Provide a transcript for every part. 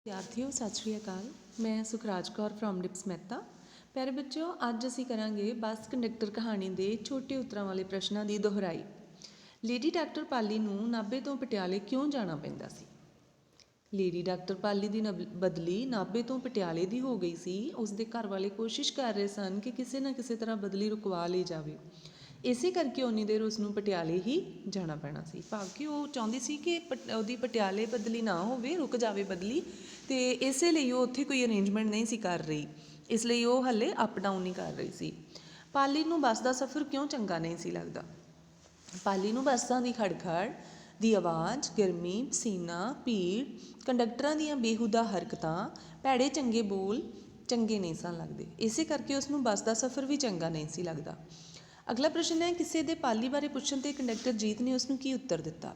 विद्यार्थियों सत श्री अकाल। मैं सुखराज कौर फ्रॉम डिप्स मेहता। प्यारे बच्चों, अज असी करांगे बस कंडक्टर कहानी के छोटे उत्तरों वाले प्रश्नों की दोहराई। लेडी डॉक्टर पाली नूं नाभे तो पटियाले क्यों जाना पैंदा सी? लेडी डॉक्टर पाली की बदली नाभे तो पटियाले की हो गई सी। उसके घर वाले कोशिश कर रहे सन कि किसी न किसी तरह बदली रुकवा ली जाए। इसे करके उन्नी देर उसनूं पटियाले ही जाना पैना सी। भाव कि वो चाहती सी कि ਉਹਦੀ पटियाले बदली ना होवे, रुक जाए बदली, तो इस लिए वो उत्थे कोई अरेंजमेंट नहीं सी कर रही, इसलिए वो हले अप डाउन नहीं कर रही सी। पाली नूं बस का सफ़र क्यों चंगा नहीं सी लगता? पाली नूं बसां दी खड़खड़ ਦੀ आवाज़, गर्मी, पसीना, भीड़, कंडक्टरां दीयां बेहुदा हरकतां, भैड़े चंगे बोल चंगे नहीं सन लगते। इसे करके उसनूं बस का सफ़र भी चंगा नहीं सी लगता। अगला प्रश्न है, किसी दे पाली बारे पुछण ते कंडक्टर जीत ने उसनूं की उत्तर दिता?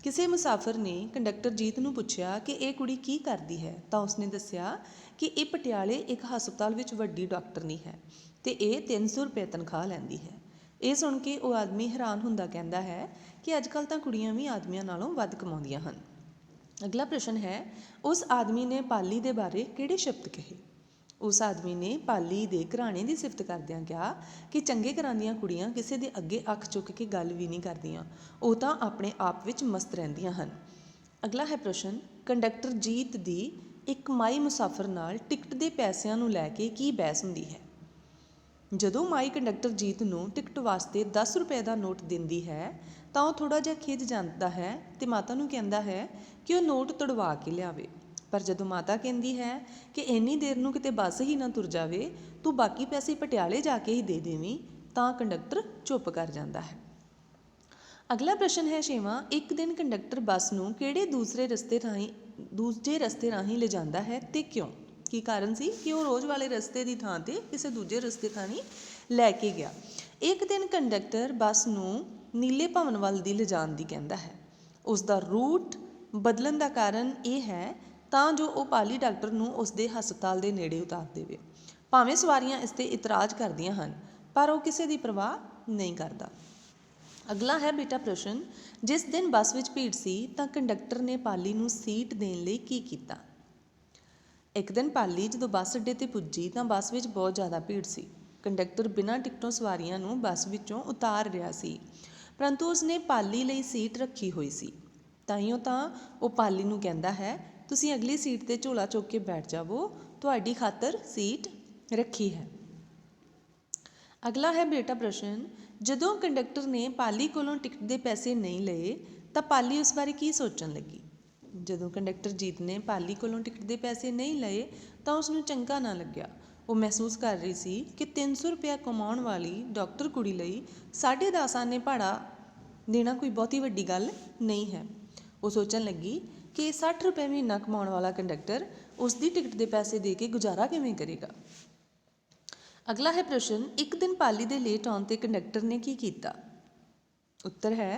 किसी मुसाफिर ने कंडक्टर जीत नूं पुछया कि यह कुड़ी की करदी है, तो उसने दस्सिया कि यह पटियाले एक हस्पताल विच वड्डी डॉक्टरनी है ते यह 300 रुपये तनख्वाह लैंदी है। ये सुन के वो आदमी हैरान हुंदा कहता है कि अजकल तो कुड़ियां भी आदमियों नालों वध कमाउंदियां हन। अगला प्रश्न है, उस आदमी ने पाली दे बारे किहड़े शब्द कहे? उस आदमी ने पाली दे घराने की सिफत करदियां कहा कि चंगे घरां दीयां कुड़ियां किसी दे अगे अख चुक के गल भी नहीं करदियां, वो तो अपने आप विच मस्त रहिंदियां हन। अगला है प्रश्न, कंडक्टर जीत दी एक माई मुसाफिर नाल टिकट के पैसों नूं लैके की बहस हुंदी है? जदों माई कंडक्टर जीत नूं टिकट वास्ते 10 रुपए का नोट दिंदी है तो वह थोड़ा जिहा खिज जाता है तो माता नूं कहता है कि वह नोट तड़वा के लियावे। पर जदों माता कहती है कि इन्नी देर नूं किते बस ही ना तुर जावे, तू बाकी पैसे पटियाले जाके ही दे देवीं, तां कंडक्टर चुप कर जाता है। अगला प्रश्न है 6वां, एक दिन कंडक्टर बस नूं किहड़े दूजे रस्ते राहीं ले जाता है ते क्यों? की कारण सी कि वो रोज़ वाले रस्ते की थां ते किसी दूजे रस्ते थानी लैके गया। एक दिन कंडक्टर बस नूं नीले भवन वाल दी लिजाण दी कहता है। उसका रूट बदलन का कारण यह है तां जो वो पाली डॉक्टर नूं उसदे हस्पताल के नेड़े उतार देवे। भावें सवारियां इस ते इतराज़ करदियां हन, पर वो किसी की परवाह नहीं करता। अगला है बेटा प्रश्न, जिस दिन बस विच भीड़ सी तां कंडक्टर ने पाली नूं सीट देण लई की कीता? एक दिन पाली जदों बस अड्डे ते पुज्जी तां बस विच बहुत ज़्यादा भीड़ सी। कंडक्टर बिना टिकटों सवारियां नूं बस विचों उतार रहा सी, परंतु उसने पाली लई सीट रखी हुई सी। ताइयों तां वो पाली नूं कहता है, तुसीं अगली सीट ते झोला चुक के बैठ जावो, तुहाडी खातर सीट रखी है। अगला है बेटा प्रश्न, जदों कंडक्टर ने पाली कोलों टिकट के पैसे नहीं लए तो पाली उस बारे की सोचन लगी? जदों कंडक्टर जीत ने पाली कोलों टिकट के पैसे नहीं लए तो उसनूं चंगा ना लग्या। वो महसूस कर रही सी कि 300 रुपया कमाउण वाली डॉक्टर कुड़ी लई 10.5 आने भाड़ा देना कोई बहुती वड्डी गल नहीं है। वो सोचन लगी कि 60 रुपये महीना कमाउण वाला कंडक्टर उसकी टिकट के पैसे दे के गुजारा किवें करेगा। अगला है प्रश्न, एक दिन पाली दे लेट आउण ते कंडक्टर ने की कीता? उत्तर है,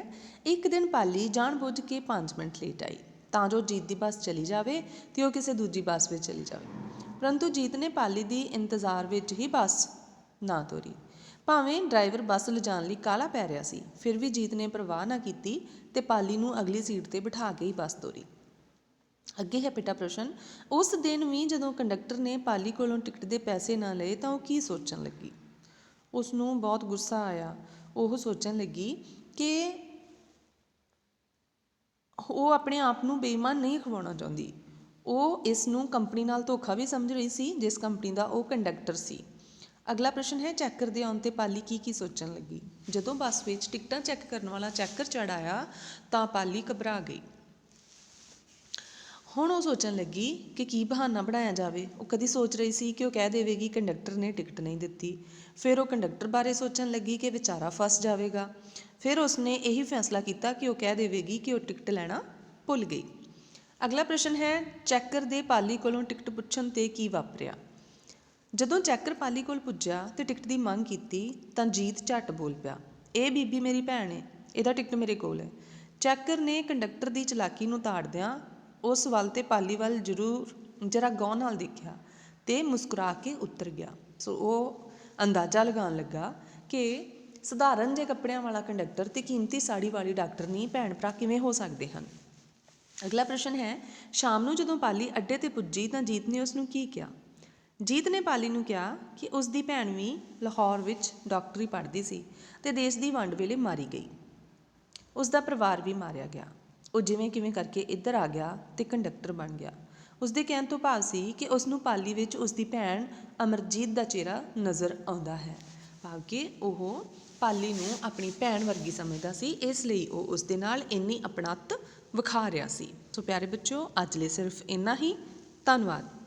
एक दिन पाली जानबूझ के 5 मिनट लेट आई तां जो जीत की बस चली जाए तो वह किसी दूजी बस में चली जाए, परंतु जीत ने पाली की इंतजार विच ही बस ना तोरी। भावें ड्राइवर बस लिजाण लई काहला पै रिहा सी, फिर भी जीत ने परवाह ना कीती ते पाली नूं अगली सीट ते बिठा के ही बस तोरी। अगे है बेटा प्रश्न, उस दिन भी जदों कंडक्टर ने पाली कोलों टिकट के पैसे ना लए तो वह की सोचन लगी? उसनूं बहुत गुस्सा आया। वह सोचन लगी कि वो अपने आप नूं बेईमान नहीं खवाउणा चाहुंदी। वो इसनूं कंपनी नाल धोखा भी समझ रही सी जिस कंपनी का वो कंडक्टर सी। अगला प्रश्न है, चैकर दे आउण ते पाली की सोचन लगी? जदों बस विच टिकटां चैक करने वाला चैकर चढ़ आया तो पाली घबरा गई। हुण वो सोचन लगी कि की बहाना बनाया जाए। वो कदी सोच रही सी कि वह कह देवेगी कंडक्टर ने टिकट नहीं दिती, फिर वो कंडक्टर बारे सोचन लगी कि बेचारा फस जाएगा, फिर उसने यही फैसला किया कि वह कह देवेगी कि वह टिकट लेना भुल गई। अगला प्रश्न है, चैकर दे पाली कोलों टिकट पुछण ते की वापरिया? जदों चैकर पाली कोल पुज्जा तो टिकट की मंग की तो जीत झट बोल पिया, ये बीबी मेरी भैन है, इहदा टिकट मेरे कोल है। चैकर ने कंडक्टर की चलाकी नूं ताड़दिआं उस वल ते पाली वल जरूर जरा गौर नाल देखिया ते मुस्कुरा के उतर गया। सो वो अंदाज़ा लगान लगा कि सधारण जे कपड़ियां वाला कंडक्टर ते कीमती साड़ी वाली डॉक्टरनी भैन भरा किवें हो सकते हैं। ਅਗਲਾ ਪ੍ਰਸ਼ਨ ਹੈ, ਸ਼ਾਮ ਨੂੰ ਜਦੋਂ ਪਾਲੀ ਅੱਡੇ ਤੇ ਪੁੱਜੀ ਤਾਂ ਜੀਤ ਨੇ ਉਸ ਨੂੰ ਕੀ ਕਿਹਾ? ਜੀਤ ਨੇ ਪਾਲੀ ਨੂੰ ਕਿਹਾ ਕਿ ਉਸ ਦੀ ਭੈਣ ਵੀ ਲਾਹੌਰ ਵਿੱਚ ਡਾਕਟਰੀ ਪੜ੍ਹਦੀ ਸੀ ਅਤੇ ਦੇਸ਼ ਦੀ ਵੰਡ ਵੇਲੇ ਮਾਰੀ ਗਈ। ਉਸ ਦਾ ਪਰਿਵਾਰ ਵੀ ਮਾਰਿਆ ਗਿਆ। ਉਹ ਜਿਵੇਂ ਕਿਵੇਂ ਕਰਕੇ ਇੱਧਰ ਆ ਗਿਆ ਅਤੇ ਕੰਡਕਟਰ ਬਣ ਗਿਆ। ਉਸ ਦੇ ਕਹਿਣ ਤੋਂ ਭਾਵ ਸੀ ਕਿ ਉਸ ਨੂੰ ਪਾਲੀ ਵਿੱਚ ਉਸ ਦੀ ਭੈਣ ਅਮਰਜੀਤ ਦਾ ਚਿਹਰਾ ਨਜ਼ਰ ਆਉਂਦਾ ਹੈ। ਭਾਵ ਕਿ ਉਹ ਪਾਲੀ ਨੂੰ ਆਪਣੀ ਭੈਣ ਵਰਗੀ ਸਮਝਦਾ ਸੀ, ਇਸ ਲਈ ਉਹ ਉਸ ਦੇ ਨਾਲ ਇੰਨੀ ਆਪਣੱਤ ਵਿਖਾ ਰਿਹਾ ਸੀ। ਸੋ ਪਿਆਰੇ ਬੱਚਿਓ, ਅੱਜ ਲਈ ਸਿਰਫ ਇੰਨਾ ਹੀ। ਧੰਨਵਾਦ।